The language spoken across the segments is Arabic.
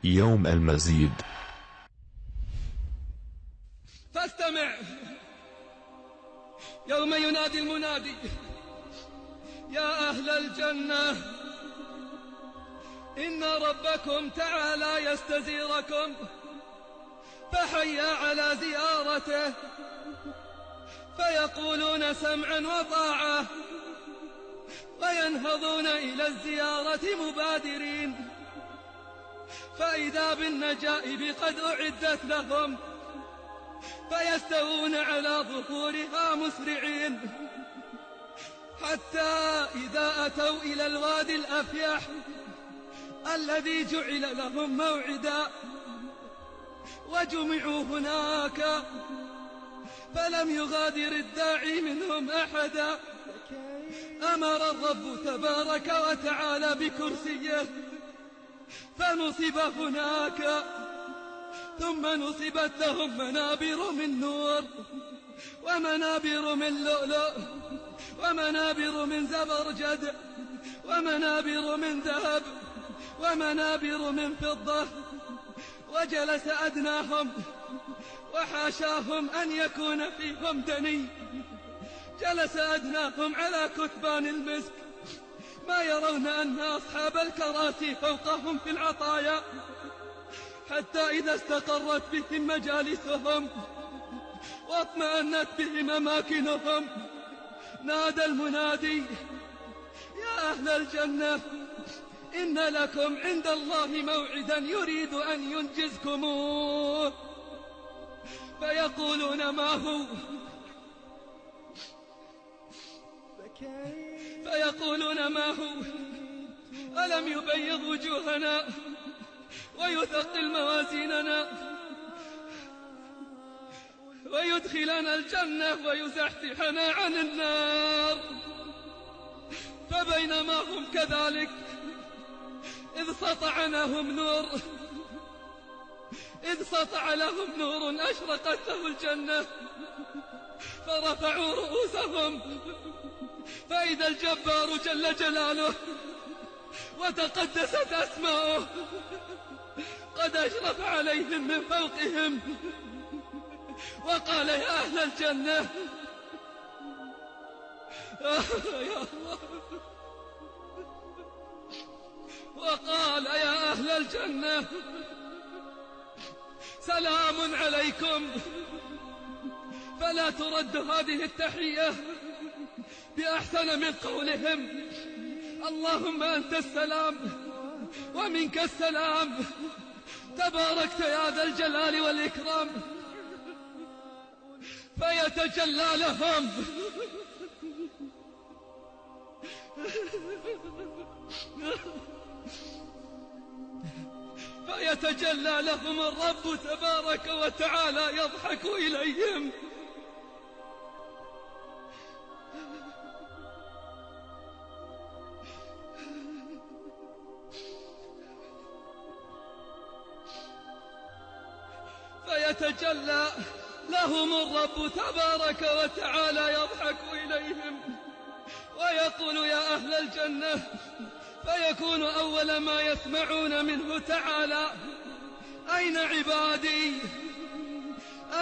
يوم المزيد. فاستمع يوم ينادي المنادي: يا أهل الجنة، إن ربكم تعالى يستزيركم، فحيا على زيارته. فيقولون سمعا وطاعة، وينهضون إلى الزيارة مبادرين، فإذا بالنجائب قد أعدت لهم، فيستوون على ظهورها مسرعين، حتى إذا أتوا إلى الوادي الأفيح الذي جعل لهم موعدا، وجمعوا هناك، فلم يغادر الداعي منهم أحدا. أمر الرب تبارك وتعالى بكرسيه فنصب هناك، ثم نصبت لهم منابر من نور، ومنابر من لؤلؤ، ومنابر من زبرجد، ومنابر من ذهب، ومنابر من فضة. وجلس أدناهم، وحاشاهم أن يكون فيهم دني، جلس أدناهم على كثبان المسك، ما يرون أن أصحاب الكراسي فوقهم في العطايا. حتى إذا استقرت بهم مجالسهم واطمأنت بهم أماكنهم، نادى المنادي: يا أهل الجنة، إن لكم عند الله موعدا يريد أن ينجزكموه. فيقولون: ما هو؟ فيقولون: ما هو؟ ألم يبيض وجوهنا ويثقل موازيننا ويدخلنا الجنة ويزحزحنا عن النار؟ فبينما هم كذلك إذ سطع لهم نور أشرقت له الجنة، فرفعوا رؤوسهم فإذا الجبار جل جلاله وتقدست أسماؤه قد أشرف عليهم من فوقهم، وقال: يا أهل الجنة، يا الله، وقال: يا أهل الجنة، سلام عليكم. فلا ترد هذه التحية بأحسن من قولهم: اللهم أنت السلام ومنك السلام، تباركت يا ذا الجلال والإكرام. فيتجلى لهم فيتجلى لهم الرب تبارك وتعالى يضحك إليهم، فيتجلى لهم الرب تبارك وتعالى يضحك إليهم ويقول: يا أهل الجنة. فيكون أول ما يسمعون منه تعالى: أين عبادي؟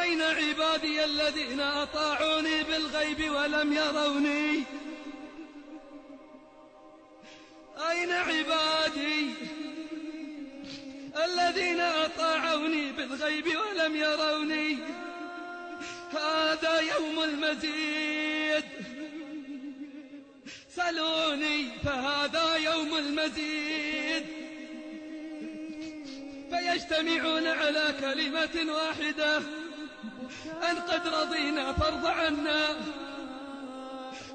أين عبادي الذين أطاعوني بالغيب ولم يروني؟ أين عبادي الذين أطاعوني بالغيب ولم يروني؟ هذا يوم المزيد، سلوني فهذا يوم المزيد. فيجتمعون على كلمة واحدة: أن قد رضينا فارض عنا.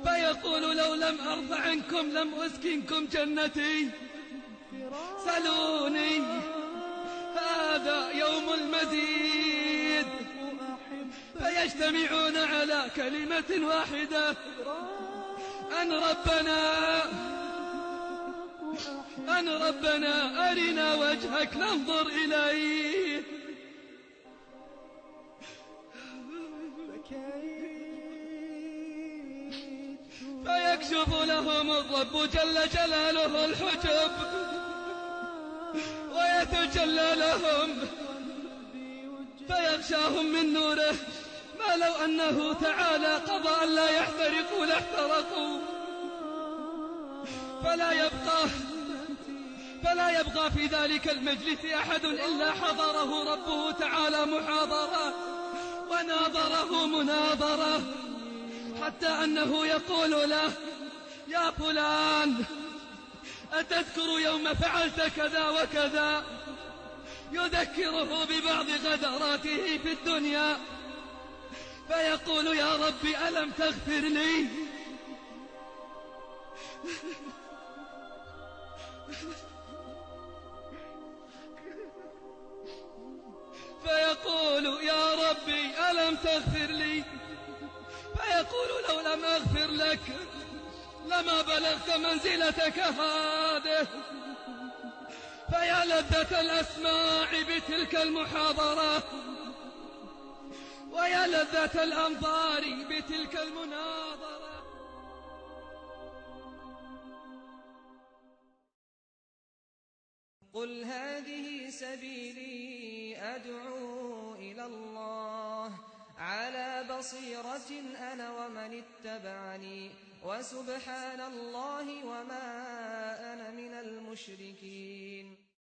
فيقول: لو لم أرض عنكم لم أسكنكم جنتي، سلوني هذا يوم المزيد. فيجتمعون على كلمة واحدة: أن ربنا أرنا وجهك ننظر إليه. فيكشف لهم الرب جل جلاله الحجب يتجلى لهم فيغشاهم من نوره، ما لو أنه تعالى قضى أن لا يحترقوا لاحترقوا. فلا يبقى في ذلك المجلس أحد إلا حضره ربه تعالى محاضرة وناظره مناظرة، حتى أنه يقول له: يا فلان، أتذكر يوم فعلت كذا وكذا؟ يذكره ببعض غدراته في الدنيا، فيقول: يا رب ألم تغفر لي؟ فيقول: يا ربي ألم تغفر لي؟ فيقول: لو لم أغفر لك لما بلغت منزلتك هذه. فيا لذة الأسماع بتلك المحاضرة، ويا لذة الأنظار بتلك المناظرة. قل هذه سبيلي أدعو إلى الله على بصيرة أنا ومن اتبعني وسبحان الله وما أنا من المشركين.